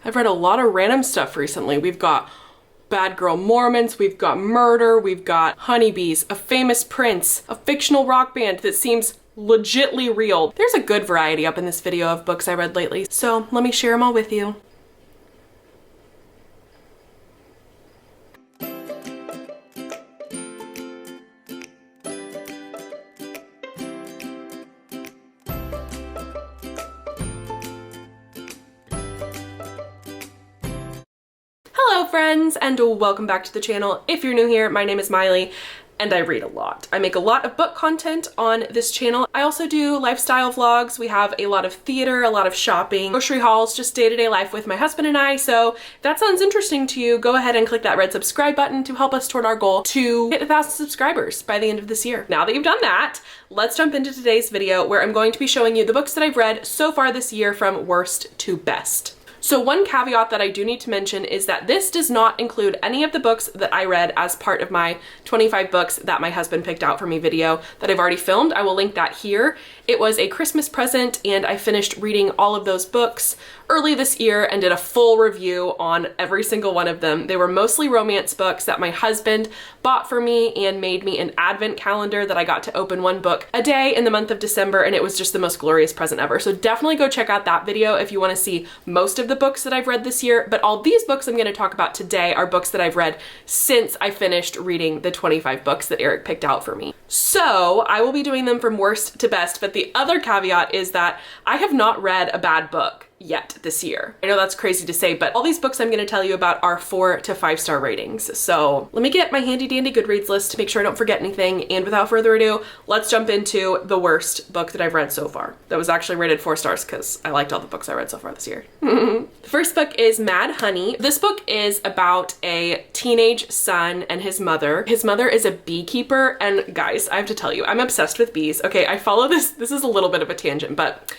I've read a lot of random stuff recently. We've got bad girl Mormons, we've got murder, we've got honeybees, a famous prince, a fictional rock band that seems legitly real. There's a good variety up in this video of books I read lately, so let me share them all with you. Hello friends, and welcome back to the channel. If you're new here, my name is Maile, and I read a lot. I make a lot of book content on this channel. I also do lifestyle vlogs. We have a lot of theater, a lot of shopping, grocery hauls, just day-to-day life with my husband and I. So if that sounds interesting to you, go ahead and click that red subscribe button to help us toward our goal to hit 1,000 subscribers by the end of this year. Now that you've done that, let's jump into today's video where I'm going to be showing you the books that I've read so far this year from worst to best. So one caveat that I do need to mention is that this does not include any of the books that I read as part of my 25 books that my husband picked out for me video that I've already filmed. I will link that here. It was a Christmas present and I finished reading all of those books early this year and did a full review on every single one of them. They were mostly romance books that my husband bought for me and made me an advent calendar that I got to open one book a day in the month of December, and it was just the most glorious present ever. So definitely go check out that video if you want to see most of the books that I've read this year. But all these books I'm going to talk about today are books that I've read since I finished reading the 25 books that Eric picked out for me. So I will be doing them from worst to best, but the other caveat is that I have not read a bad book yet this year. I know that's crazy to say, but all these books I'm going to tell you about are 4 to 5 star ratings. So let me get my handy dandy Goodreads list to make sure I don't forget anything. And without further ado, let's jump into the worst book that I've read so far. That was actually rated 4 stars because I liked all the books I read so far this year. The first book is Mad Honey. This book is about a teenage son and his mother. His mother is a beekeeper, and guys, I have to tell you, I'm obsessed with bees. Okay, I follow this. This is a little bit of a tangent, but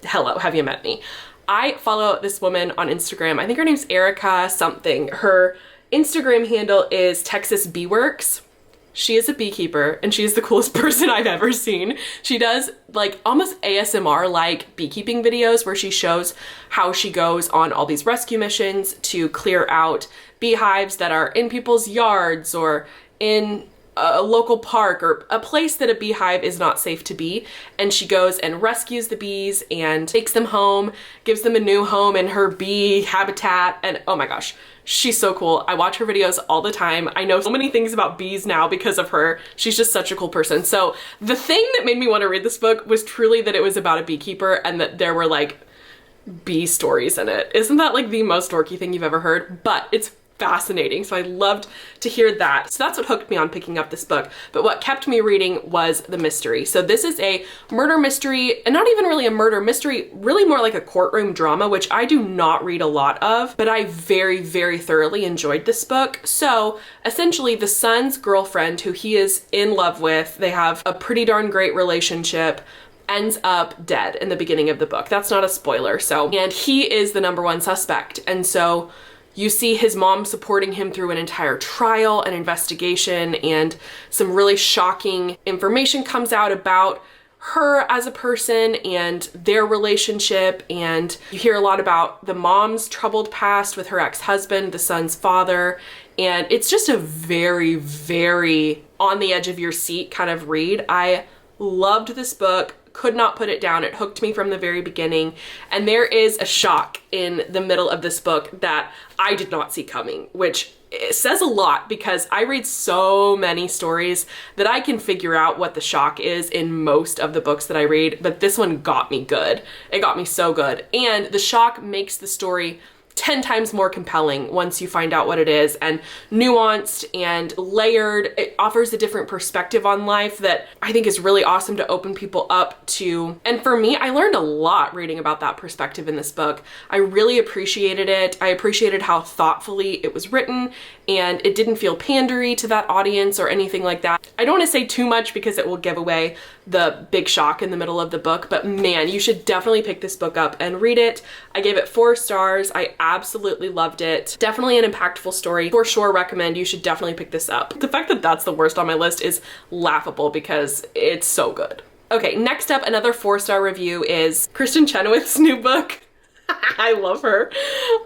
hello, have you met me? I follow this woman on Instagram. I think her name's Erica something. Her Instagram handle is Texas Beeworks. She is a beekeeper and she is the coolest person I've ever seen. She does like almost ASMR like beekeeping videos where she shows how she goes on all these rescue missions to clear out beehives that are in people's yards or in a local park or a place that a beehive is not safe to be, and she goes and rescues the bees and takes them home, gives them a new home in her bee habitat, and oh my gosh, she's so cool. I watch her videos all the time. I know so many things about bees now because of her. She's just such a cool person. So the thing that made me want to read this book was truly that it was about a beekeeper and that there were like bee stories in it. Isn't that like the most dorky thing you've ever heard? But it's fascinating. So I loved to hear that. So that's what hooked me on picking up this book. But what kept me reading was the mystery. So this is a murder mystery, and not even really a murder mystery, really more like a courtroom drama, which I do not read a lot of, but I very, very thoroughly enjoyed this book. So essentially the son's girlfriend, who he is in love with, they have a pretty darn great relationship, ends up dead in the beginning of the book. That's not a spoiler. So, and he is the #1 suspect. And so you see his mom supporting him through an entire trial and investigation, and some really shocking information comes out about her as a person and their relationship. And you hear a lot about the mom's troubled past with her ex-husband, the son's father. And it's just a very, very on the edge of your seat kind of read. I loved this book. Could not put it down. It hooked me from the very beginning. And there is a shock in the middle of this book that I did not see coming, which says a lot because I read so many stories that I can figure out what the shock is in most of the books that I read, but this one got me good. It got me so good. And the shock makes the story 10 times more compelling once you find out what it is, and nuanced and layered. It offers a different perspective on life that I think is really awesome to open people up to. And for me, I learned a lot reading about that perspective in this book. I really appreciated it. I appreciated how thoughtfully it was written, and it didn't feel pandery to that audience or anything like that. I don't want to say too much because it will give away the big shock in the middle of the book, but man, you should definitely pick this book up and read it. I gave it 4 stars. I absolutely loved it. Definitely an impactful story. For sure recommend. You should definitely pick this up. The fact that that's the worst on my list is laughable because it's so good. Okay, next up, another 4-star review is Kristen Chenoweth's new book. I love her.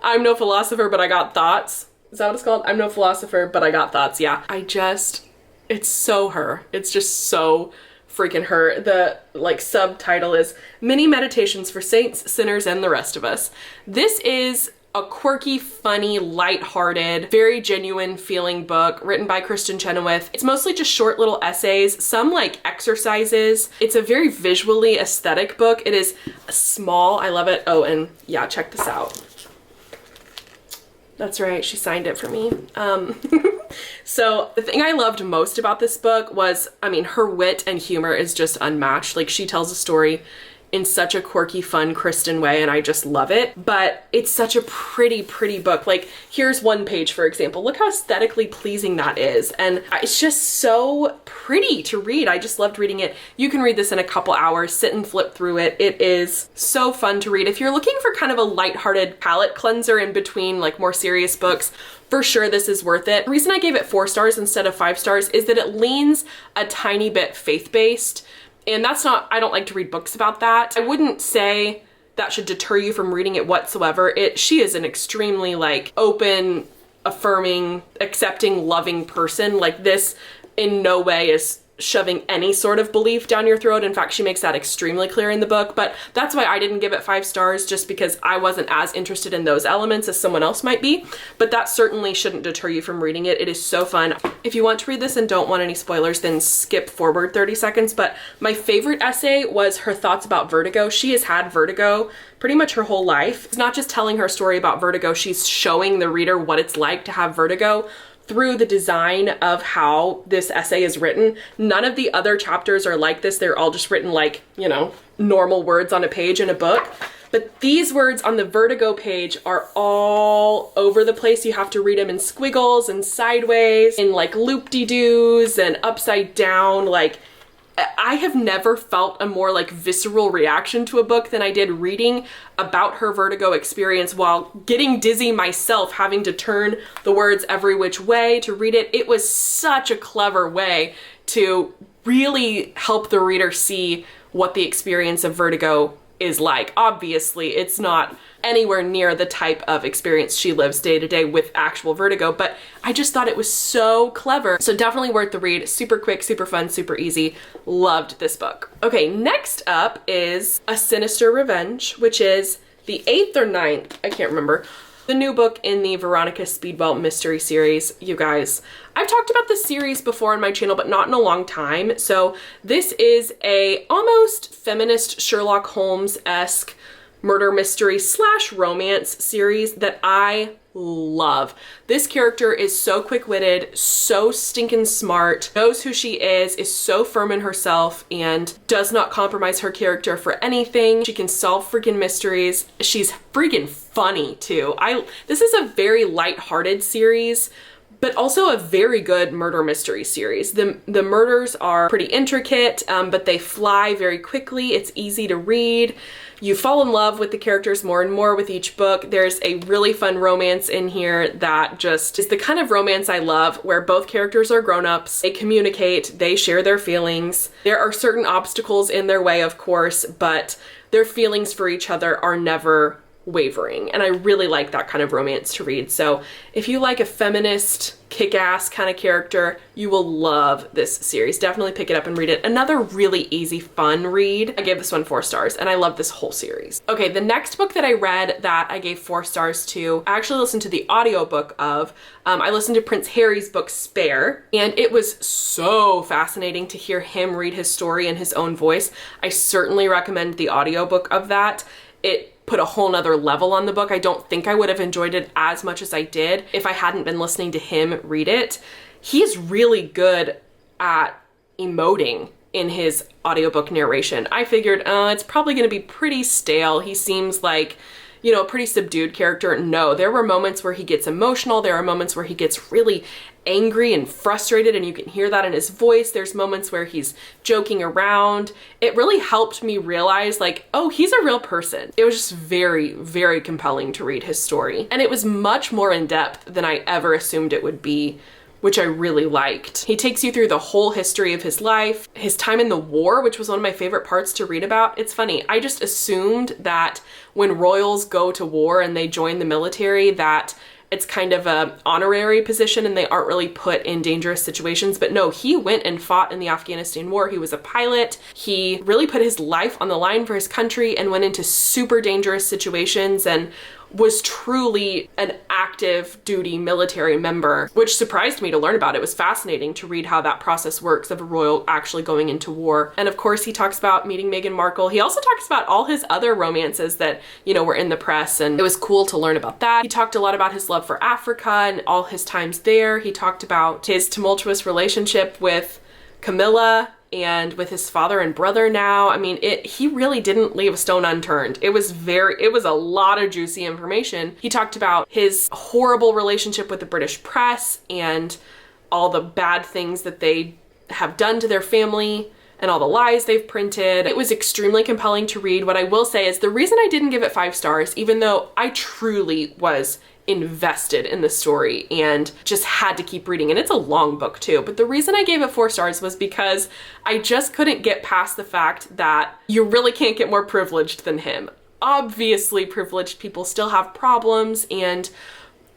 I'm no philosopher, but I got thoughts. Is that what it's called? I'm no philosopher, but I got thoughts. Yeah. It's so her. It's just so freaking her. The like subtitle is Mini Meditations for Saints, Sinners, and the Rest of Us. This is a quirky, funny, lighthearted, very genuine feeling book written by Kristen Chenoweth. It's mostly just short little essays, some like exercises. It's a very visually aesthetic book. It is small. I love it. Oh, and yeah, check this out. That's right, she signed it for me. So the thing I loved most about this book was, I mean, her wit and humor is just unmatched. Like, she tells a story in such a quirky, fun, Kristen way, and I just love it. But it's such a pretty, pretty book. Like, here's one page, for example. Look how aesthetically pleasing that is. And it's just so pretty to read. I just loved reading it. You can read this in a couple hours, sit and flip through it. It is so fun to read. If you're looking for kind of a lighthearted palate cleanser in between like more serious books, for sure this is worth it. The reason I gave it 4 stars instead of 5 stars is that it leans a tiny bit faith-based. And that's not, I don't like to read books about that. I wouldn't say that should deter you from reading it whatsoever. She is an extremely like open, affirming, accepting, loving person. Like, this in no way is shoving any sort of belief down your throat. In fact, she makes that extremely clear in the book, but that's why I didn't give it 5 stars, just because I wasn't as interested in those elements as someone else might be, but that certainly shouldn't deter you from reading it. It is so fun. If you want to read this and don't want any spoilers, then skip forward 30 seconds, but my favorite essay was her thoughts about vertigo. She has had vertigo pretty much her whole life. It's not just telling her story about vertigo, she's showing the reader what it's like to have vertigo through the design of how this essay is written. None of the other chapters are like this. They're all just written like, you know, normal words on a page in a book. But these words on the vertigo page are all over the place. You have to read them in squiggles and sideways, in like loop-de-doos and upside down. Like, I have never felt a more like visceral reaction to a book than I did reading about her vertigo experience while getting dizzy myself, having to turn the words every which way to read it. It was such a clever way to really help the reader see what the experience of vertigo is like. Obviously, it's not anywhere near the type of experience she lives day to day with actual vertigo, but I just thought it was so clever. So definitely worth the read. Super quick, super fun, super easy. Loved this book. Okay, next up is A Sinister Revenge, which is the 8th or 9th, I can't remember, the new book in the Veronica Speedwell mystery series. You guys, I've talked about this series before on my channel, but not in a long time. So this is a almost feminist Sherlock Holmes-esque murder mystery / romance series that I love. This character is so quick-witted, so stinking smart, knows who she is so firm in herself, and does not compromise her character for anything. She can solve freaking mysteries. She's freaking funny too. This is a very light-hearted series, but also a very good murder mystery series. The murders are pretty intricate, but they fly very quickly. It's easy to read. You fall in love with the characters more and more with each book. There's a really fun romance in here that just is the kind of romance I love, where both characters are grown-ups, they communicate, they share their feelings. There are certain obstacles in their way, of course, but their feelings for each other are never wavering, and I really like that kind of romance to read. So if you like a feminist, kick-ass kind of character, you will love this series. Definitely pick it up and read it. Another really easy, fun read. I gave this one 4 stars, and I love this whole series. Okay, the next book that I read that I gave 4 stars to, I actually listened to the audiobook of. I listened to Prince Harry's book Spare, and it was so fascinating to hear him read his story in his own voice. I certainly recommend the audiobook of that. It put a whole nother level on the book. I don't think I would have enjoyed it as much as I did if I hadn't been listening to him read it. He is really good at emoting in his audiobook narration. I figured, it's probably going to be pretty stale. He seems like, you know, a pretty subdued character. No, there were moments where he gets emotional. There are moments where he gets really angry and frustrated, and you can hear that in his voice. There's moments where he's joking around. It really helped me realize, like, oh, he's a real person. It was just very, very compelling to read his story. And it was much more in depth than I ever assumed it would be which I really liked. He takes you through the whole history of his life, his time in the war, which was one of my favorite parts to read about. It's funny, I just assumed that when royals go to war and they join the military, that it's kind of a honorary position and they aren't really put in dangerous situations. But no, he went and fought in the Afghanistan war. He was a pilot. He really put his life on the line for his country and went into super dangerous situations and was truly an active duty military member, which surprised me to learn about. It was fascinating to read how that process works of a royal actually going into war. And of course, he talks about meeting Meghan Markle. He also talks about all his other romances that, you know, were in the press, and it was cool to learn about that. He talked a lot about his love for Africa and all his times there. He talked about his tumultuous relationship with Camilla and with his father and brother now. I mean, he really didn't leave a stone unturned. It was a lot of juicy information. He talked about his horrible relationship with the British press and all the bad things that they have done to their family and all the lies they've printed. It was extremely compelling to read. What I will say is the reason I didn't give it 5 stars, even though I truly was invested in the story and just had to keep reading, and it's a long book too, but the reason I gave it 4 stars was because I just couldn't get past the fact that you really can't get more privileged than him. Obviously, privileged people still have problems and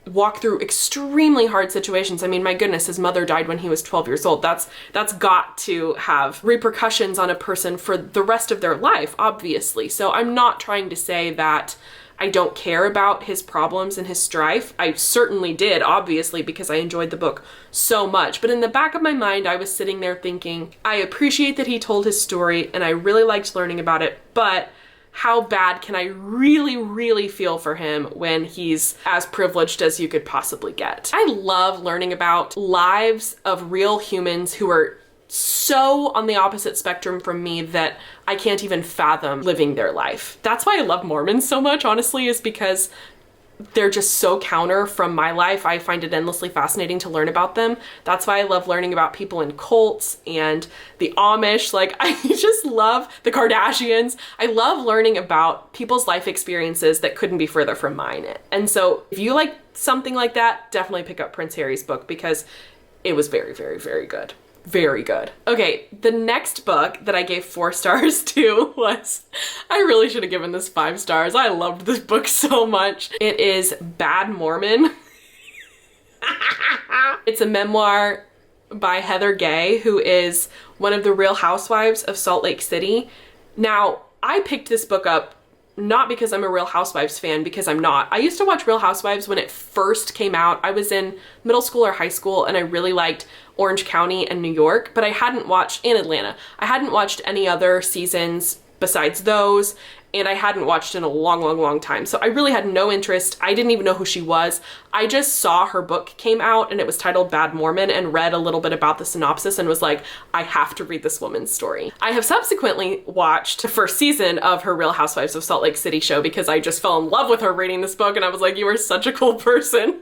walk through extremely hard situations. I mean, my goodness, his mother died when he was 12 years old. That's got to have repercussions on a person for the rest of their life, obviously. So I'm not trying to say that I don't care about his problems and his strife. I certainly did, obviously, because I enjoyed the book so much. But in the back of my mind, I was sitting there thinking, I appreciate that he told his story and I really liked learning about it, but how bad can I really, really feel for him when he's as privileged as you could possibly get? I love learning about lives of real humans who are so on the opposite spectrum from me that I can't even fathom living their life. That's why I love Mormons so much, honestly, is because they're just so counter from my life. I find it endlessly fascinating to learn about them. That's why I love learning about people in cults and the Amish. Like, I just love the Kardashians. I love learning about people's life experiences that couldn't be further from mine. And so if you like something like that, definitely pick up Prince Harry's book because it was very, very, very good. Very good. Okay, the next book that I gave 4 stars to was, I really should have given this 5 stars. I loved this book so much. It is Bad Mormon. It's a memoir by Heather Gay, who is one of the Real Housewives of Salt Lake City. Now, I picked this book up not because I'm a Real Housewives fan, because I'm not. I used to watch Real Housewives when it first came out. I was in middle school or high school and I really liked Orange County and New York, but I hadn't watched, in Atlanta, I hadn't watched any other seasons besides those, and I hadn't watched in a long, long, long time. So I really had no interest. I didn't even know who she was. I just saw her book came out and it was titled Bad Mormon and read a little bit about the synopsis and was like, I have to read this woman's story. I have subsequently watched the first season of her Real Housewives of Salt Lake City show because I just fell in love with her reading this book and I was like, you are such a cool person.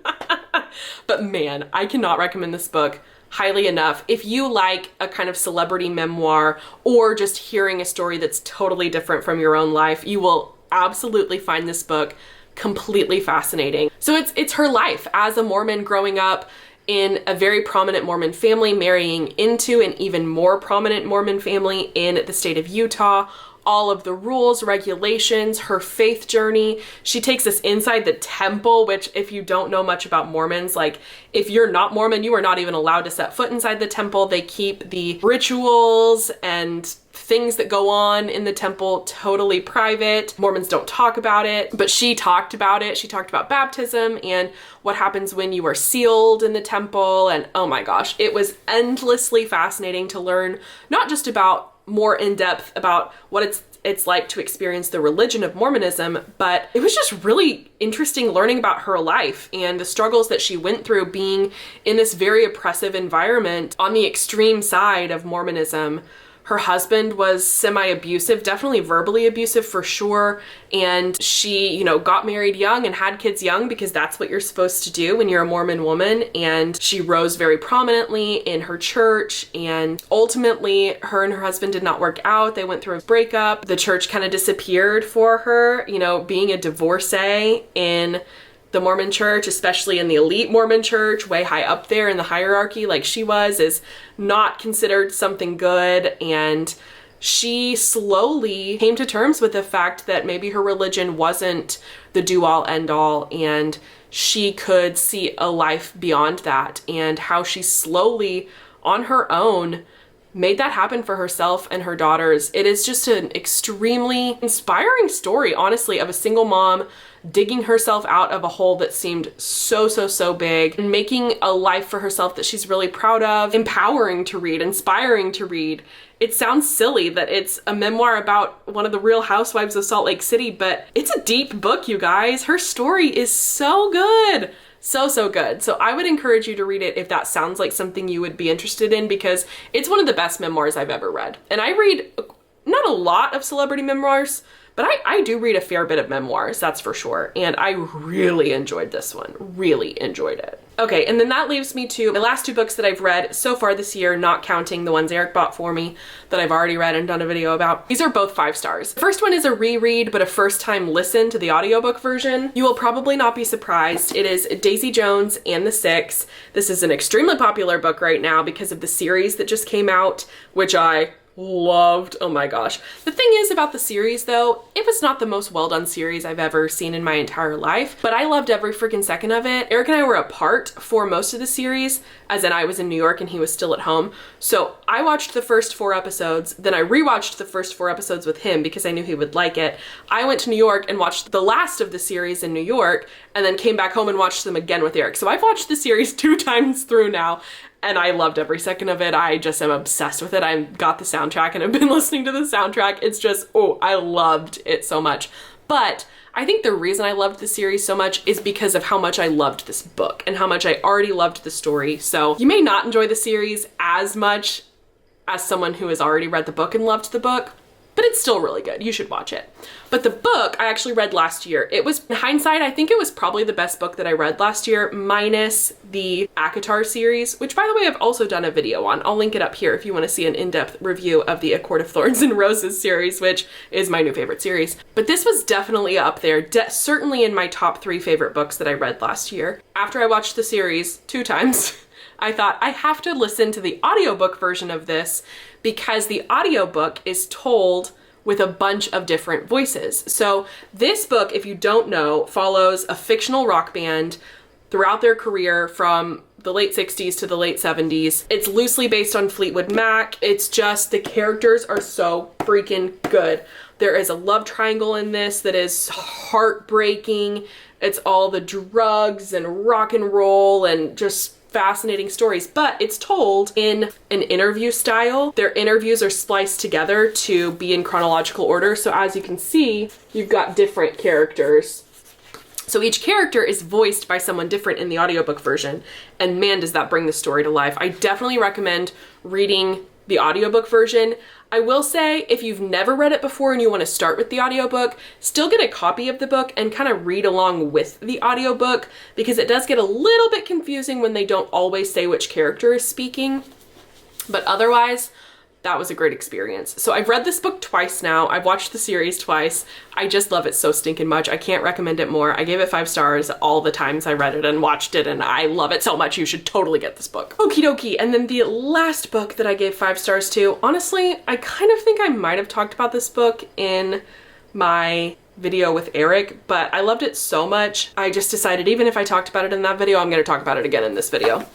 But man, I cannot recommend this book highly enough. If you like a kind of celebrity memoir or just hearing a story that's totally different from your own life, you will absolutely find this book completely fascinating. So it's her life as a Mormon growing up in a very prominent Mormon family, marrying into an even more prominent Mormon family in the state of Utah, all of the rules, regulations, her faith journey. She takes us inside the temple, which if you don't know much about Mormons, like if you're not Mormon, you are not even allowed to set foot inside the temple. They keep the rituals and things that go on in the temple totally private. Mormons don't talk about it, but she talked about it. She talked about baptism and what happens when you are sealed in the temple. And oh my gosh, it was endlessly fascinating to learn not just about more in depth about what it's like to experience the religion of Mormonism, but it was just really interesting learning about her life and the struggles that she went through being in this very oppressive environment on the extreme side of Mormonism. Her husband was semi-abusive, definitely verbally abusive for sure. And she, got married young and had kids young because that's what you're supposed to do when you're a Mormon woman. And she rose very prominently in her church. And ultimately, her and her husband did not work out. They went through a breakup. The church kind of disappeared for her, being a divorcee in the Mormon church, especially in the elite Mormon church, way high up there in the hierarchy like she was, is not considered something good. And she slowly came to terms with the fact that maybe her religion wasn't the do-all end-all, and she could see a life beyond that, and how she slowly, on her own, made that happen for herself and her daughters. It is just an extremely inspiring story, honestly, of a single mom digging herself out of a hole that seemed so big and making a life for herself that she's really proud of. Empowering to read, inspiring to read. It sounds silly that it's a memoir about one of the Real Housewives of Salt Lake City, but it's a deep book, you guys. Her story is so good. So good. So I would encourage you to read it if that sounds like something you would be interested in, because it's one of the best memoirs I've ever read. And I read not a lot of celebrity memoirs, but I do read a fair bit of memoirs, that's for sure. And I really enjoyed this one, really enjoyed it. Okay, and then that leaves me to my last two books that I've read so far this year, not counting the ones Eric bought for me that I've already read and done a video about. These are both 5 stars. The first one is a reread, but a first time listen to the audiobook version. You will probably not be surprised. It is Daisy Jones and the Six. This is an extremely popular book right now because of the series that just came out, which I loved. Oh my gosh. The thing is about the series though, it was not the most well done series I've ever seen in my entire life, but I loved every freaking second of it. Eric and I were apart for most of the series, as in I was in New York and he was still at home. So I watched the first 4 episodes, then I rewatched the first 4 episodes with him because I knew he would like it. I went to New York and watched the last of the series in New York, and then came back home and watched them again with Eric. So I've watched the series 2 times through now, and I loved every second of it. I just am obsessed with it. I got the soundtrack and I've been listening to the soundtrack. It's just, oh, I loved it so much. But I think the reason I loved the series so much is because of how much I loved this book and how much I already loved the story. So you may not enjoy the series as much as someone who has already read the book and loved the book, but it's still really good. You should watch it. But the book I actually read last year. It was, in hindsight, I think it was probably the best book that I read last year, minus the ACOTAR series, which by the way, I've also done a video on. I'll link it up here if you want to see an in-depth review of the A Court of Thorns and Roses series, which is my new favorite series. But this was definitely up there, certainly in my top 3 favorite books that I read last year. After I watched the series 2 times, I thought I have to listen to the audiobook version of this, because the audiobook is told with a bunch of different voices. So this book, if you don't know, follows a fictional rock band throughout their career from the late 60s to the late 70s. It's loosely based on Fleetwood Mac. It's just, the characters are so freaking good. There is a love triangle in this that is heartbreaking. It's all the drugs and rock and roll and just fascinating stories, but it's told in an interview style. Their interviews are spliced together to be in chronological order. So as you can see, you've got different characters. So each character is voiced by someone different in the audiobook version. And man, does that bring the story to life. I definitely recommend reading the audiobook version. I will say, if you've never read it before and you want to start with the audiobook, still get a copy of the book and kind of read along with the audiobook, because it does get a little bit confusing when they don't always say which character is speaking. But otherwise, that was a great experience. So I've read this book twice now. I've watched the series twice. I just love it so stinking much. I can't recommend it more. I gave it 5 stars all the times I read it and watched it, and I love it so much. You should totally get this book. Okie dokie. And then the last book that I gave 5 stars to, honestly, I kind of think I might have talked about this book in my video with Eric, but I loved it so much. I just decided, even if I talked about it in that video, I'm going to talk about it again in this video.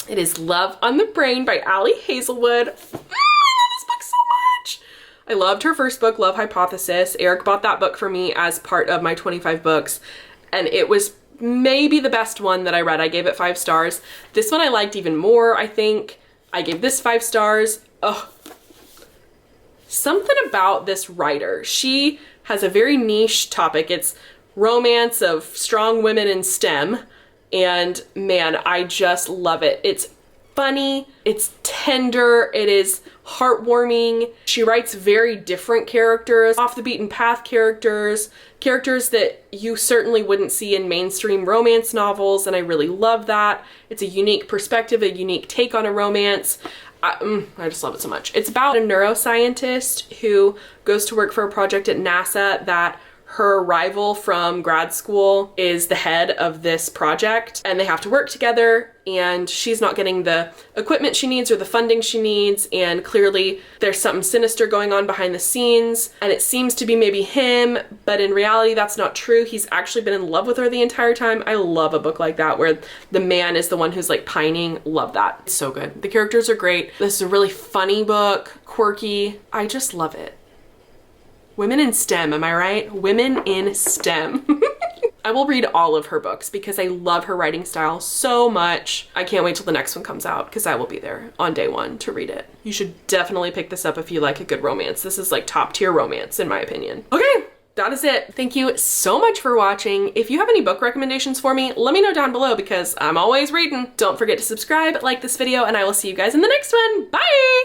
It is Love on the Brain by Ali Hazelwood. I loved her first book, Love Hypothesis. Eric bought that book for me as part of my 25 books, and it was maybe the best one that I read. I gave it 5 stars. This one I liked even more, I think. I gave this 5 stars. Ugh. Something about this writer. She has a very niche topic. It's romance of strong women in STEM, and man, I just love it. It's funny, it's tender, it is heartwarming. She writes very different characters, off the beaten path characters, characters that you certainly wouldn't see in mainstream romance novels, and I really love that. It's a unique perspective, a unique take on a romance. I just love it so much. It's about a neuroscientist who goes to work for a project at NASA that her rival from grad school is the head of this project, and they have to work together, and she's not getting the equipment she needs or the funding she needs, and clearly there's something sinister going on behind the scenes, and it seems to be maybe him, but in reality that's not true. He's actually been in love with her the entire time. I love a book like that where the man is the one who's like pining. Love that. It's so good. The characters are great. This is a really funny book, quirky. I just love it. Women in STEM, am I right? Women in STEM. I will read all of her books because I love her writing style so much. I can't wait till the next one comes out because I will be there on day one to read it. You should definitely pick this up if you like a good romance. This is like top tier romance in my opinion. Okay, that is it. Thank you so much for watching. If you have any book recommendations for me, let me know down below because I'm always reading. Don't forget to subscribe, like this video, and I will see you guys in the next one. Bye!